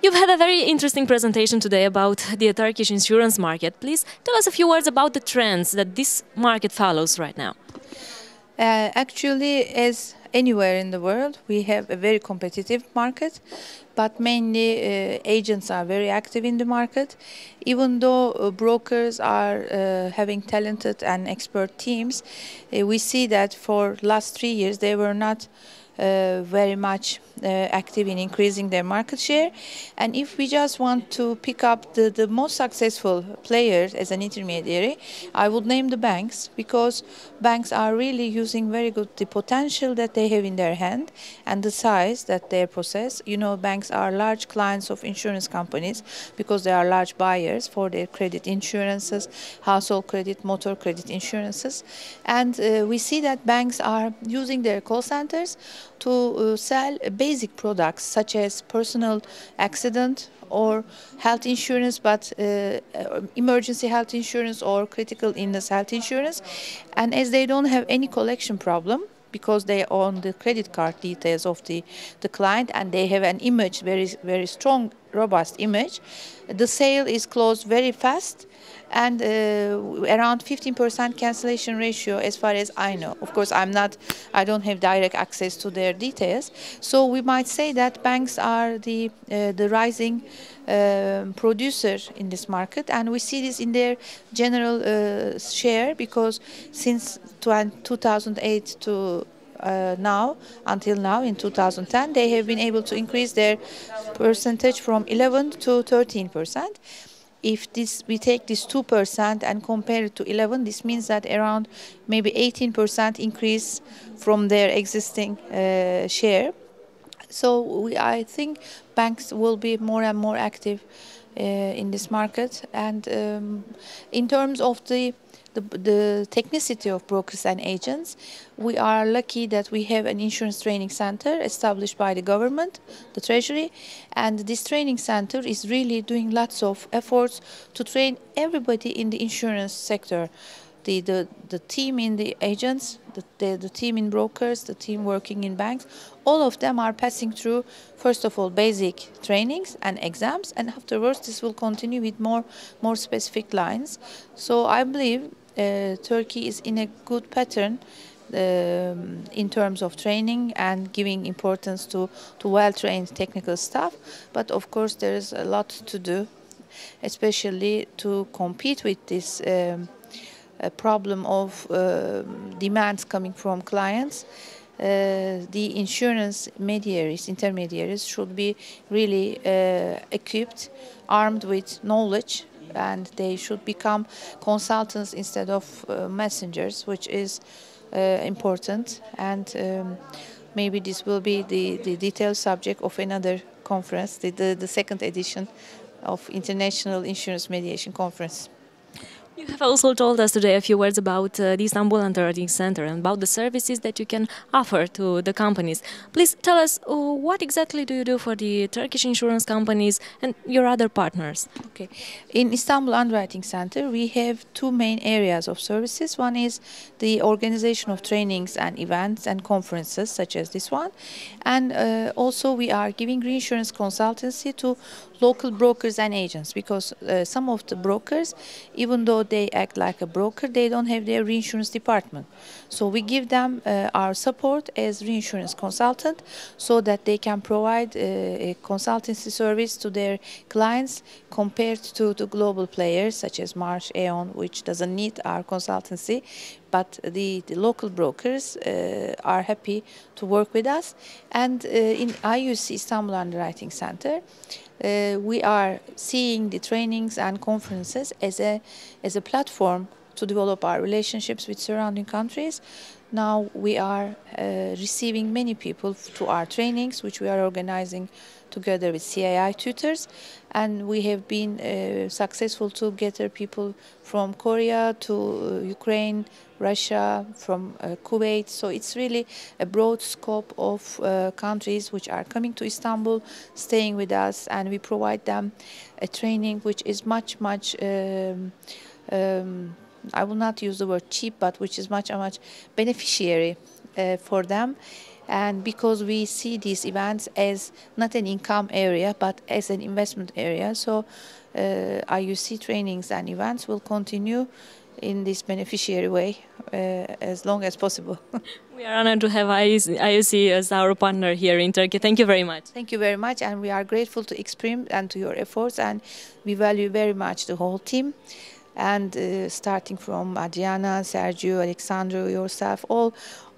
You've had a very interesting presentation today about the Turkish insurance market. Please tell us a few words about the trends that this market follows right now. Actually, as anywhere in the world, we have a very competitive market, but mainly agents are very active in the market. Even though brokers are having talented and expert teams, we see that for last 3 years they were not very much active in increasing their market share. And if we just want to pick up the most successful players as an intermediary, I would name the banks, because banks are really using very good the potential that they have in their hand and the size that they possess. You know, banks are large clients of insurance companies because they are large buyers for their credit insurances, household credit, motor credit insurances. And we see that banks are using their call centers to sell basic products such as personal accident or health insurance, but emergency health insurance or critical illness health insurance. And as they don't have any collection problem, because they own the credit card details of the client and they have an image, very strong, robust image, the sale is closed very fast, and around 15% cancellation ratio as far as I know. Of course, I don't have direct access to their details. So we might say that banks are the rising producer in this market, and we see this in their general share, because since 2008 to until now in 2010, they have been able to increase their percentage from 11 to 13%. If we take this 2% and compare it to 11, this means that around maybe 18% increase from their existing share. So I think banks will be more and more active in this market. And in terms of the technicity of brokers and agents, we are lucky that we have an insurance training center established by the government, the Treasury, and this training center is really doing lots of efforts to train everybody in the insurance sector. The team in the agents, the team in brokers, the team working in banks, all of them are passing through, first of all, basic trainings and exams, and afterwards this will continue with more specific lines. So I believe Turkey is in a good pattern in terms of training and giving importance to well-trained technical staff. But of course there is a lot to do, especially to compete with this problem of demands coming from clients. The insurance intermediaries should be really equipped, armed with knowledge, and they should become consultants instead of messengers, which is important. And maybe this will be the detailed subject of another conference, the second edition of International Insurance Mediation Conference. You have also told us today a few words about the Istanbul Underwriting Center and about the services that you can offer to the companies. Please tell us what exactly do you do for the Turkish insurance companies and your other partners? Okay. In Istanbul Underwriting Center, we have two main areas of services. One is the organization of trainings and events and conferences such as this one. And also we are giving reinsurance consultancy to local brokers and agents, because some of the brokers, even though they act like a broker, they don't have their reinsurance department. So we give them our support as reinsurance consultant so that they can provide a consultancy service to their clients compared to the global players such as Marsh, Aon, which doesn't need our consultancy. But the local brokers are happy to work with us. And in IUC Istanbul Underwriting Center, we are seeing the trainings and conferences as a platform to develop our relationships with surrounding countries. Now we are receiving many people to our trainings, which we are organizing together with CAI tutors, and we have been successful to gather people from Korea to Ukraine, Russia, from Kuwait. So it's really a broad scope of countries which are coming to Istanbul, staying with us, and we provide them a training which is much I will not use the word cheap, but which is much beneficiary for them. And because we see these events as not an income area but as an investment area, so IUC trainings and events will continue in this beneficiary way as long as possible. We are honored to have IUC as our partner here in Turkey. Thank you very much. Thank you very much, and we are grateful to XPRIMM and to your efforts, and we value very much the whole team. And starting from Adriana, Sergio, Alexandro, yourself,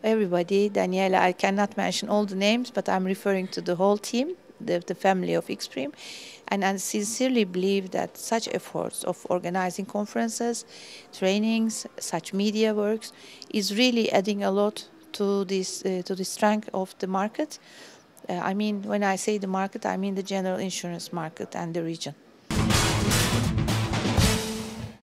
everybody, Daniela, I cannot mention all the names, but I'm referring to the whole team, the family of XPRIMM. And I sincerely believe that such efforts of organizing conferences, trainings, such media works is really adding a lot to the strength of the market. I mean, when I say the market, I mean the general insurance market and the region.